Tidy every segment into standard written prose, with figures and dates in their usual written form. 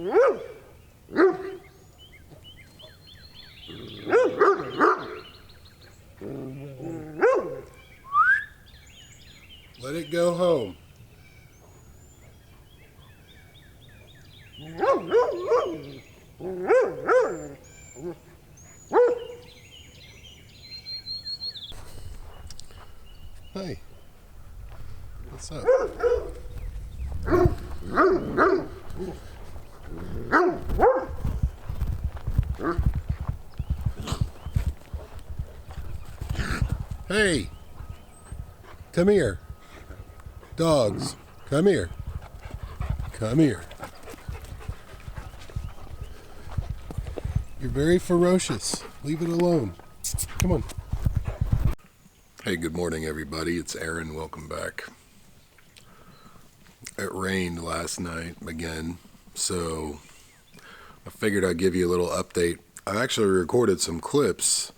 Let it go home. Hey, what's up? Hey, come here. Dogs, come here. Come here. You're very ferocious. Leave it alone. Come on. Hey, good morning, everybody. It's Aaron. Welcome back. It rained last night again, so I figured I'd give you a little update. I actually recorded some clips,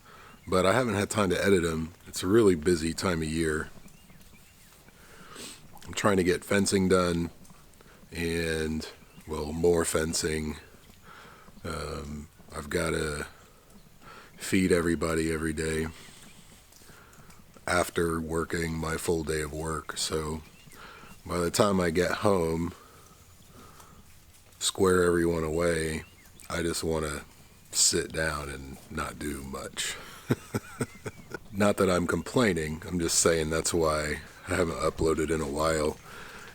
but I haven't had time to edit them. It's a really busy time of year. I'm trying to get fencing done and, well, more fencing. I've got to feed everybody every day after working my full day of work. So by the time I get home, square everyone away, I just want to sit down and not do much. Not that I'm complaining, I'm just saying that's why I haven't uploaded in a while.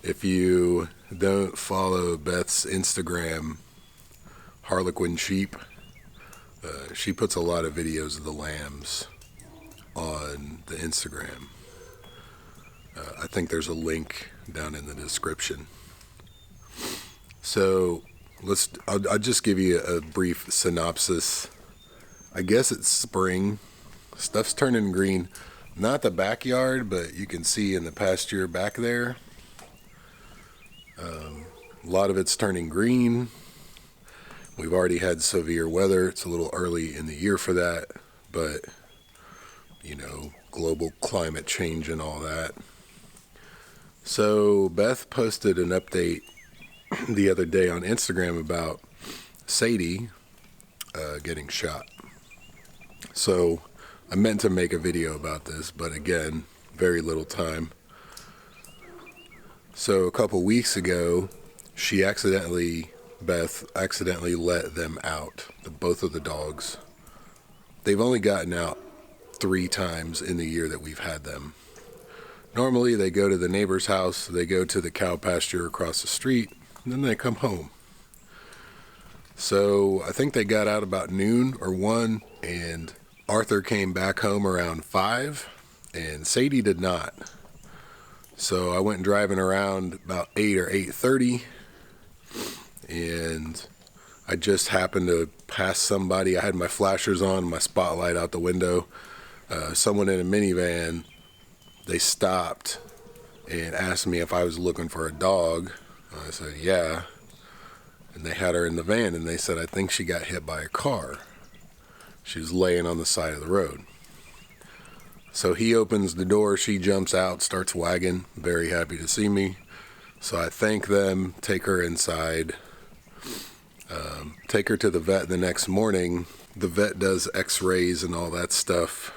If you don't follow Beth's Instagram, Harlequin Sheep, she puts a lot of videos of the lambs on the Instagram. I think there's a link down in the description. So I'll just give you a brief synopsis. I guess it's spring. Stuff's turning green. Not the backyard, but you can see in the pasture back there. A lot of it's turning green. We've already had severe weather. It's a little early in the year for that, but you know, global climate change and all that. So Beth posted an update the other day on Instagram about Sadie getting shot. So I meant to make a video about this, but again, very little time. So a couple weeks ago, Beth accidentally let them out, both of the dogs. They've only gotten out 3 times in the year that we've had them. Normally they go to the neighbor's house, they go to the cow pasture across the street, and then they come home. So I think they got out about noon or 1, and Arthur came back home around 5, and Sadie did not. So I went driving around about 8 or 8:30, and I just happened to pass somebody. I had my flashers on, my spotlight out the window. Someone in a minivan, they stopped and asked me if I was looking for a dog. I said, yeah. And they had her in the van, and they said, I think she got hit by a car. She was laying on the side of the road. So he opens the door, she jumps out, starts wagging, very happy to see me. So I thank them, take her inside, take her to the vet the next morning. The vet does x-rays and all that stuff,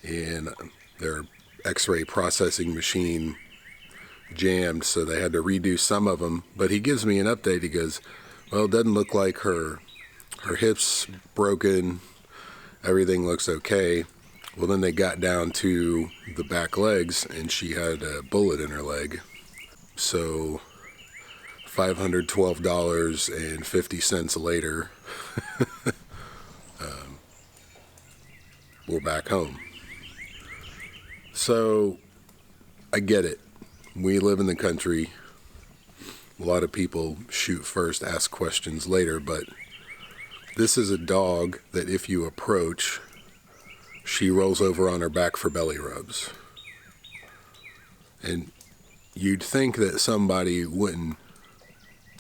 and their x-ray processing machine jammed, so they had to redo some of them. But he gives me an update. He goes, well, it doesn't look like her hip's broken, everything looks okay. Well, then they got down to the back legs, and she had a bullet in her leg. So $512.50 later, we're back home. So I get it. We live in the country. A lot of people shoot first, ask questions later, but this is a dog that if you approach, she rolls over on her back for belly rubs. And you'd think that somebody wouldn't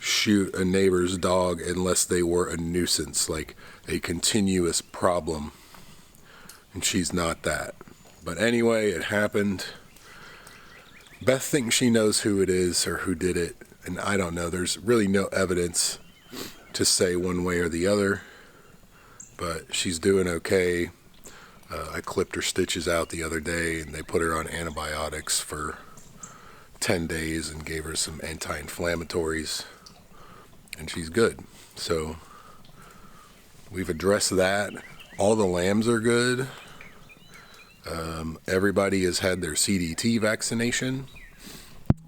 shoot a neighbor's dog unless they were a nuisance, like a continuous problem. And she's not that. But anyway, it happened. Beth thinks she knows who it is or who did it, and I don't know. There's really no evidence to say one way or the other, but she's doing okay. I clipped her stitches out the other day, and they put her on antibiotics for 10 days and gave her some anti-inflammatories, and she's good. So we've addressed that. All the lambs are good. Everybody has had their CDT vaccination,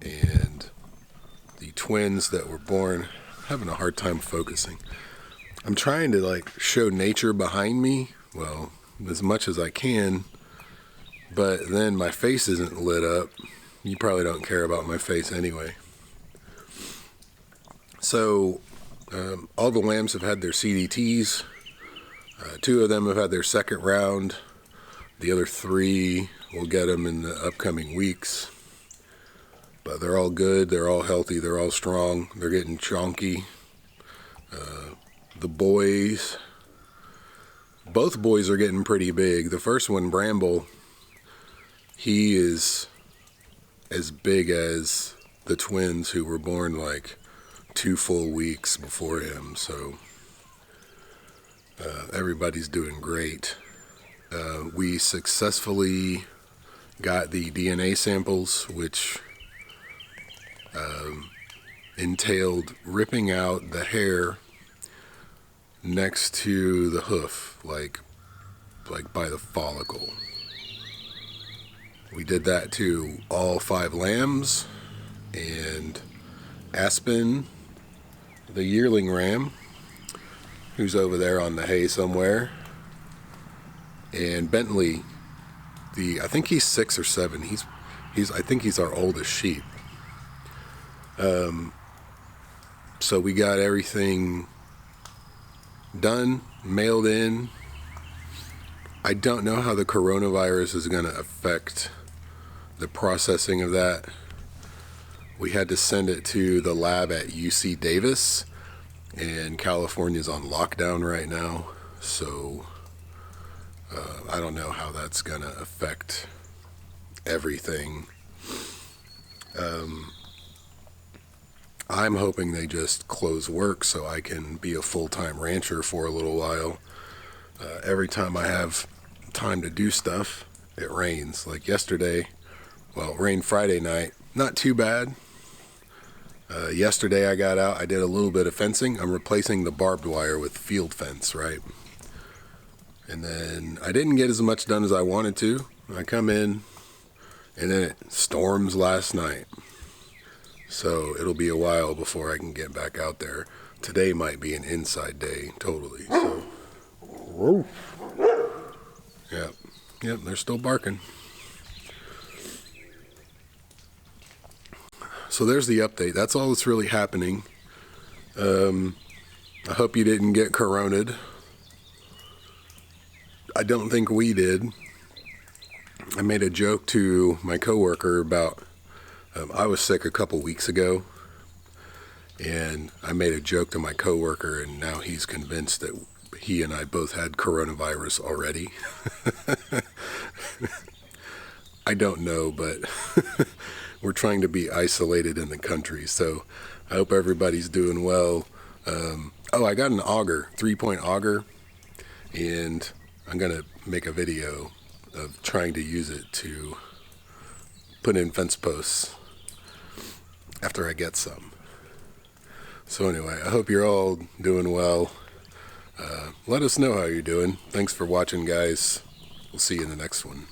and the twins that were born, having a hard time focusing. I'm trying to show nature behind me, well, as much as I can, but then my face isn't lit up. You probably don't care about my face anyway. So all the lambs have had their CDTs. 2 of them have had their second round. The other 3 will get them in the upcoming weeks. But they're all good, they're all healthy, they're all strong, they're getting chonky. The boys, both boys are getting pretty big. The first one, Bramble, he is as big as the twins who were born 2 full weeks before him. So everybody's doing great. We successfully got the DNA samples, which entailed ripping out the hair next to the hoof, like by the follicle. We did that to all 5 lambs, and Aspen, the yearling ram, who's over there on the hay somewhere, and Bentley, I think he's 6 or 7. I think he's our oldest sheep. So we got everything done, mailed in. I don't know how the coronavirus is going to affect the processing of that. We had to send it to the lab at UC Davis, and California's on lockdown right now, so I don't know how that's going to affect everything. I'm hoping they just close work so I can be a full-time rancher for a little while. Every time I have time to do stuff, it rains. Like yesterday, well, it rained Friday night. Not too bad. Yesterday I got out, I did a little bit of fencing. I'm replacing the barbed wire with field fence, right? And then I didn't get as much done as I wanted to. I come in, and then it storms last night. So it'll be a while before I can get back out there. Today might be an inside day, totally. So, yep, they're still barking. So there's the update. That's all that's really happening. I hope you didn't get coroned. I don't think we did. I made a joke to my coworker about I was sick a couple weeks ago, and I made a joke to my coworker, and now he's convinced that he and I both had coronavirus already. I don't know, but we're trying to be isolated in the country, so I hope everybody's doing well. I got an auger, 3-point auger, and I'm going to make a video of trying to use it to put in fence posts after I get some. So anyway, I hope you're all doing well. Let us know how you're doing. Thanks for watching, guys. We'll see you in the next one.